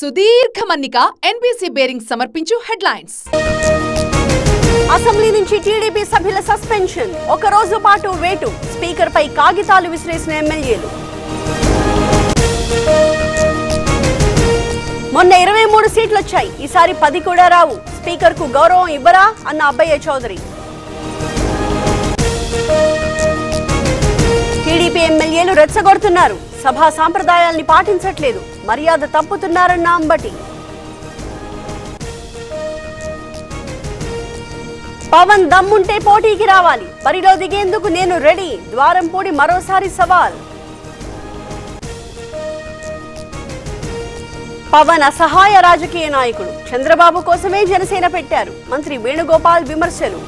సుదీర్ఘ మన్నిక NBC bearing సమర్పించు హెడ్లైన్స్. అసెంబ్లీ నుంచి టీడీపీ సభ్యుల సస్పెన్షన్, ఒక రోజు పాటు వేటు, స్పీకర్ పై కాగితాలు విసిరేసిన ఎమ్మెల్యేలు. మొన్న 23 సీట్లు వచ్చాయి, ఈసారి 10 కూడా రావు, స్పీకర్ కు గౌరవం ఇవ్వరా అన్న అబ్బయ్య చౌదరి. టీడీపీ ఎమ్మెల్యేలు రెచ్చగొడుతున్నారు, సభా సాంప్రదాయాల్ని పాటించట్లేదు, మర్యాద తప్పుతున్నారన్న అంబటి. పవన్ దమ్ముంటే పోటీకి రావాలి, బరిలో దిగేందుకు నేను రెడీ, ద్వారంపూడి మరోసారి సవాల్. పవన్ అసహాయ రాజకీయ నాయకుడు, చంద్రబాబు కోసమే జనసేన పెట్టారు, మంత్రి వేణుగోపాల్ విమర్శలు.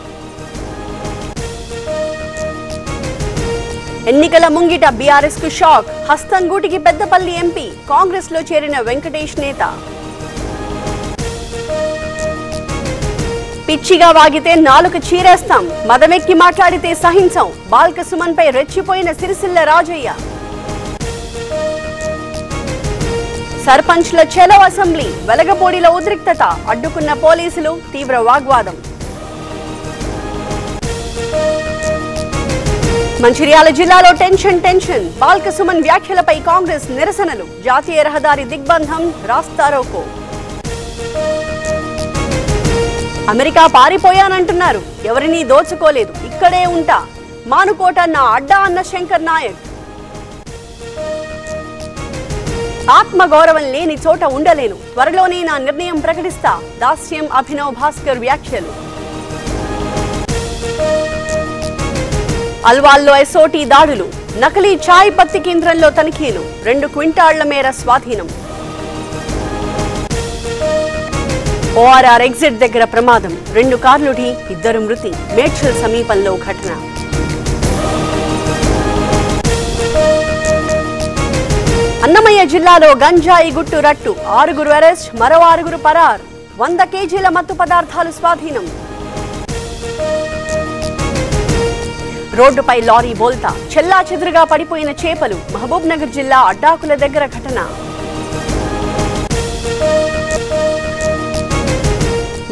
ఎన్నికల ముంగిట బీఆర్ఎస్ కు షాక్, హస్తంగూటికి పెద్దపల్లి ఎంపీ, కాంగ్రెస్ లో చేరిన వెంకటేష్ నేత. పిచ్చిగా వాగితే నాలుక చీరేస్తాం, మదమెక్కి మాట్లాడితే సహించాం, బాల్క సుమన్ పై రెచ్చిపోయిన సిరిసిల్ల రాజయ్య. సర్పంచ్ల చెలో అసెంబ్లీ, వెలగపూడిలో ఉద్రిక్తత, అడ్డుకున్న పోలీసులు, తీవ్ర వాగ్వాదం. మంచిర్యాల జిల్లాలో టెన్షన్, బాల్క సుమన్ వ్యాఖ్యలపై కాంగ్రెస్ నిరసనలు, జాతీయ రహదారి దిగ్బంధం, రాస్తారోకో. అమెరికా పారిపోయానంటున్నారు, ఎవరినీ దోచుకోలేదు, ఇక్కడే ఉంటా, మానుకోట నా అడ్డా అన్న శంకర్ నాయక్. ఆత్మగౌరవం లేని చోట ఉండలేను, త్వరలోనే నా నిర్ణయం ప్రకటిస్తా, దాస్యం అభినవ్ భాస్కర్ వ్యాఖ్యలు. అల్వాల్లో ఎస్ఓటీ దాడులు, నకిలీ ఛాయ్ పత్తి కేంద్రంలో తనిఖీలు, 2 క్వింటాళ్ల మేర స్వాధీనం. ఓఆర్ఆర్ ఎగ్జిట్ దగ్గర ప్రమాదం, 2 కార్లు ఢీ, 2 మృతి, మేడ్చల్ సమీపంలో ఘటన. అన్నమయ్య జిల్లాలో గంజాయి గుట్టు రట్టు, 6 అరెస్ట్, మరో 6 పరార్, 100 కేజీల మత్తు పదార్థాలు స్వాధీనం. రోడ్డుపై లారీ బోల్తా, చెల్లా చెదురుగా పడిపోయిన చేపలు, మహబూబ్ నగర్ జిల్లా అడ్డాకుల దగ్గర ఘటన.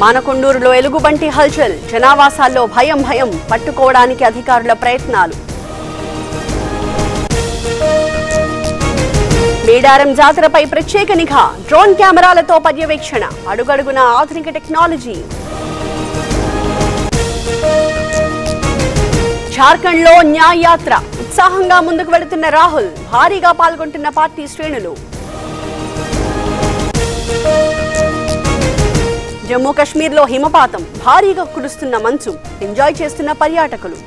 మానకొండూరులో ఎలుగుబంటి హల్చల్, జనావాసాల్లో భయం, పట్టుకోవడానికి అధికారుల ప్రయత్నాలు. మేడారం జాతరపై ప్రత్యేక నిఘా, డ్రోన్ కెమెరాలతో పర్యవేక్షణ, అడుగడుగున ఆధునిక టెక్నాలజీ. జార్ఖండ్ లో న్యాయ యాత్ర, ఉత్సాహంగా ముందుకు వెళుతున్న రాహుల్, భారీగా పాల్గొంటున్న పార్టీ శ్రేణులు. జమ్మూ కశ్మీర్లో హిమపాతం, భారీగా కురుస్తున్న మంచు, ఎంజాయ్ చేస్తున్న పర్యాటకులు.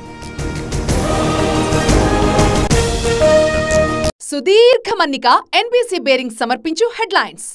సుదీర్ఘ మన్నిక ఎన్బీసీ బేరింగ్ సమర్పించు హెడ్లైన్స్.